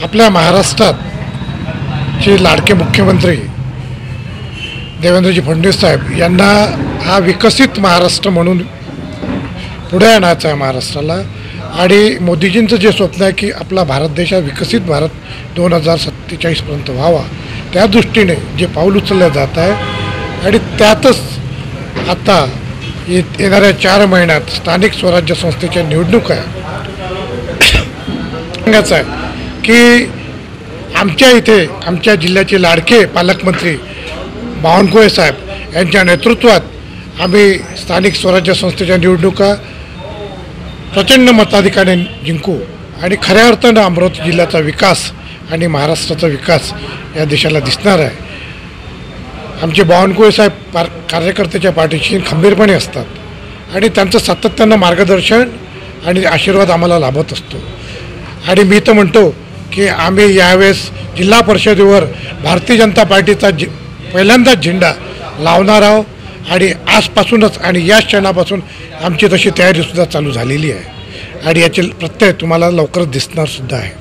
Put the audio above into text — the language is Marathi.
आपल्या महाराष्ट्रात चे लाडके मुख्यमंत्री देवेंद्रजी फडणवीस साहेब यांना हा विकसित महाराष्ट्र म्हणून पुढे आणायचा आहे महाराष्ट्राला। आणि मोदीजींचं जे स्वप्न आहे की आपला भारत देश हा विकसित भारत 2047 पर्यंत व्हावा, त्या दृष्टीने जे पाऊल उचललं जात आहे आणि त्यातच आता येणाऱ्या 4 महिन्यात स्थानिक स्वराज्य संस्थेच्या निवडणूक आहे। सांगायचं आहे की आमच्या इथे आमच्या जिल्ह्याचे लाडके पालकमंत्री बावनकुळे साहेब यांच्या नेतृत्वात आम्ही स्थानिक स्वराज्य संस्थेच्या निवडणुका प्रचंड मताधिक्याने जिंकू आणि खऱ्या अर्थानं अमरावती जिल्ह्याचा विकास आणि महाराष्ट्राचा विकास या देशाला दिसणार आहे। आमचे बावनकुळे साहेब कार्यकर्त्याच्या पाठीशी खंबीरपणे असतात आणि त्यांचं सातत्यानं मार्गदर्शन आणि आशीर्वाद आम्हाला लाभत असतो। आणि मी तर म्हणतो की आम्ही यावेळेस जिल्हा परिषदेवर भारतीय जनता पार्टीचा पहिल्यांदाच झेंडा लावणार आहोत आणि आजपासूनच आणि या क्षणापासून आमची तशी तयारीसुद्धा चालू झालेली आहे आणि याचे प्रत्यय तुम्हाला लवकरच दिसणार सुद्धा आहे।